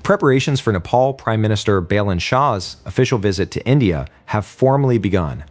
Preparations for Nepal Prime Minister Balen Shah's official visit to India have formally begun,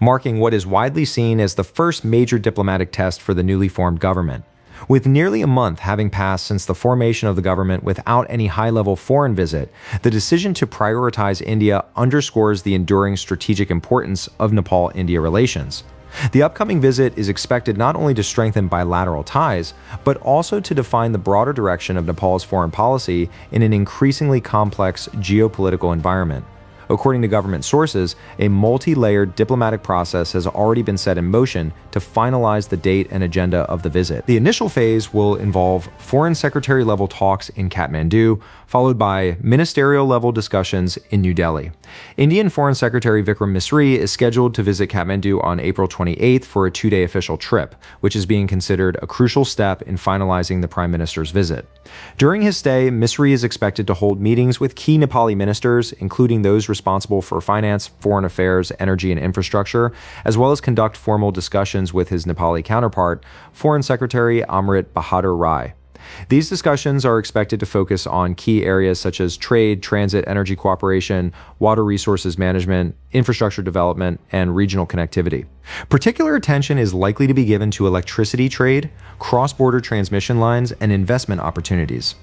marking what is widely seen as the first major diplomatic test for the newly formed government. With nearly a month having passed since the formation of the government without any high-level foreign visit, the decision to prioritize India underscores the enduring strategic importance of Nepal-India relations. The upcoming visit is expected not only to strengthen bilateral ties, but also to define the broader direction of Nepal's foreign policy in an increasingly complex geopolitical environment. According to government sources, a multi-layered diplomatic process has already been set in motion to finalize the date and agenda of the visit. The initial phase will involve foreign secretary-level talks in Kathmandu, followed by ministerial-level discussions in New Delhi. Indian Foreign Secretary Vikram Misri is scheduled to visit Kathmandu on April 28th for a two-day official trip, which is being considered a crucial step in finalizing the Prime Minister's visit. During his stay, Misri is expected to hold meetings with key Nepali ministers, including those responsible for finance, foreign affairs, energy, and infrastructure, as well as conduct formal discussions with his Nepali counterpart, Foreign Secretary Amrit Bahadur Rai. These discussions are expected to focus on key areas such as trade, transit, energy cooperation, water resources management, infrastructure development, and regional connectivity. Particular attention is likely to be given to electricity trade, cross-border transmission lines, and investment opportunities.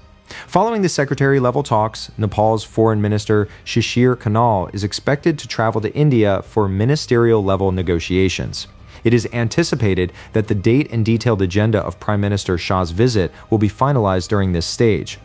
Following the secretary-level talks, Nepal's Foreign Minister Shishir Khanal is expected to travel to India for ministerial-level negotiations. It is anticipated that the date and detailed agenda of Prime Minister Shah's visit will be finalized during this stage.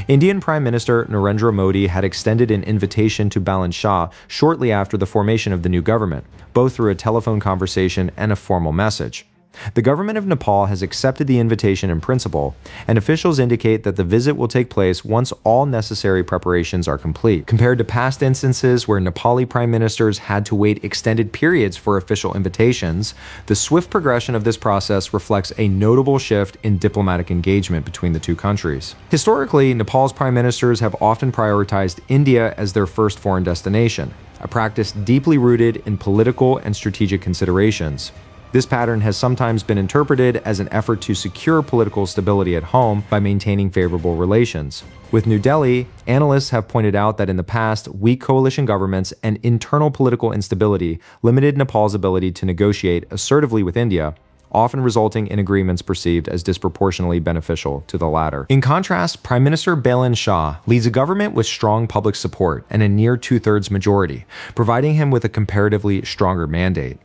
Indian Prime Minister Narendra Modi had extended an invitation to Balen Shah shortly after the formation of the new government, both through a telephone conversation and a formal message. The government of Nepal has accepted the invitation in principle, and officials indicate that the visit will take place once all necessary preparations are complete. Compared to past instances where Nepali prime ministers had to wait extended periods for official invitations, the swift progression of this process reflects a notable shift in diplomatic engagement between the two countries. Historically, Nepal's prime ministers have often prioritized India as their first foreign destination, a practice deeply rooted in political and strategic considerations. This pattern has sometimes been interpreted as an effort to secure political stability at home by maintaining favorable relations. With New Delhi, analysts have pointed out that in the past, weak coalition governments and internal political instability limited Nepal's ability to negotiate assertively with India, often resulting in agreements perceived as disproportionately beneficial to the latter. In contrast, Prime Minister Balen Shah leads a government with strong public support and a near two-thirds majority, providing him with a comparatively stronger mandate.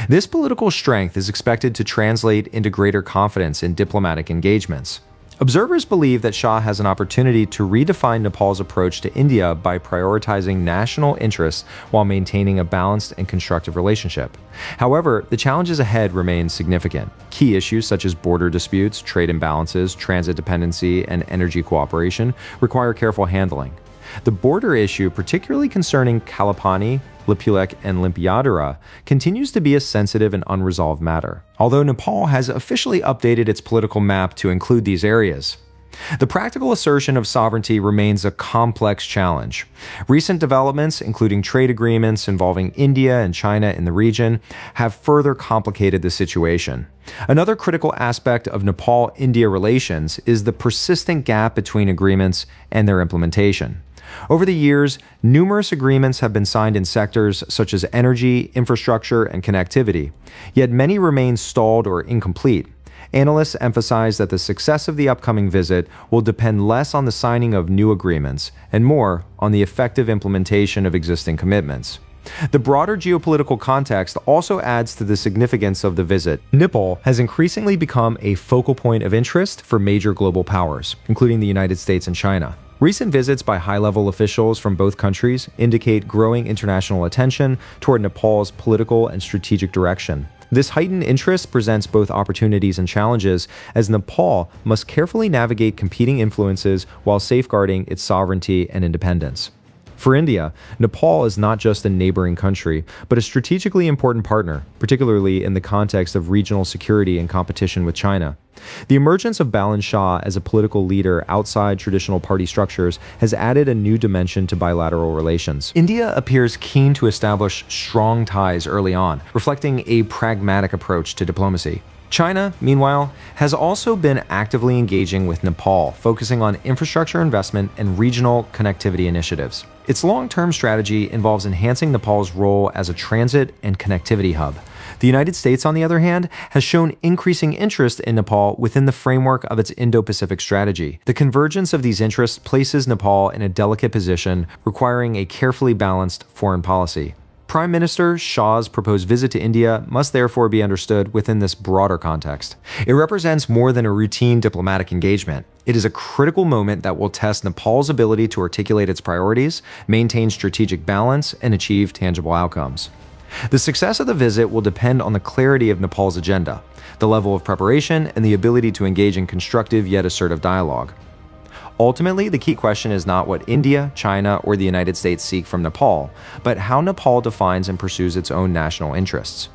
This political strength is expected to translate into greater confidence in diplomatic engagements. Observers believe that Shah has an opportunity to redefine Nepal's approach to India by prioritizing national interests while maintaining a balanced and constructive relationship. However, the challenges ahead remain significant. Key issues such as border disputes, trade imbalances, transit dependency, and energy cooperation require careful handling. The border issue, particularly concerning Kalapani, Lipulekh, and Limpiyadhura, continues to be a sensitive and unresolved matter, although Nepal has officially updated its political map to include these areas. The practical assertion of sovereignty remains a complex challenge. Recent developments, including trade agreements involving India and China in the region, have further complicated the situation. Another critical aspect of Nepal-India relations is the persistent gap between agreements and their implementation. Over the years, numerous agreements have been signed in sectors such as energy, infrastructure, and connectivity, yet many remain stalled or incomplete. Analysts emphasize that the success of the upcoming visit will depend less on the signing of new agreements and more on the effective implementation of existing commitments. The broader geopolitical context also adds to the significance of the visit. Nepal has increasingly become a focal point of interest for major global powers, including the United States and China. Recent visits by high-level officials from both countries indicate growing international attention toward Nepal's political and strategic direction. This heightened interest presents both opportunities and challenges, as Nepal must carefully navigate competing influences while safeguarding its sovereignty and independence. For India, Nepal is not just a neighboring country, but a strategically important partner, particularly in the context of regional security and competition with China. The emergence of Balen Shah as a political leader outside traditional party structures has added a new dimension to bilateral relations. India appears keen to establish strong ties early on, reflecting a pragmatic approach to diplomacy. China, meanwhile, has also been actively engaging with Nepal, focusing on infrastructure investment and regional connectivity initiatives. Its long-term strategy involves enhancing Nepal's role as a transit and connectivity hub. The United States, on the other hand, has shown increasing interest in Nepal within the framework of its Indo-Pacific strategy. The convergence of these interests places Nepal in a delicate position, requiring a carefully balanced foreign policy. Prime Minister Shah's proposed visit to India must therefore be understood within this broader context. It represents more than a routine diplomatic engagement. It is a critical moment that will test Nepal's ability to articulate its priorities, maintain strategic balance, and achieve tangible outcomes. The success of the visit will depend on the clarity of Nepal's agenda, the level of preparation, and the ability to engage in constructive yet assertive dialogue. Ultimately, the key question is not what India, China, or the United States seek from Nepal, but how Nepal defines and pursues its own national interests.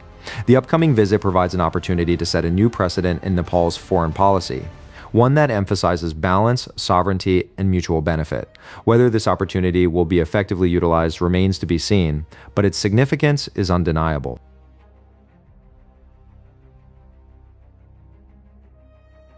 The upcoming visit provides an opportunity to set a new precedent in Nepal's foreign policy, one that emphasizes balance, sovereignty, and mutual benefit. Whether this opportunity will be effectively utilized remains to be seen, but its significance is undeniable.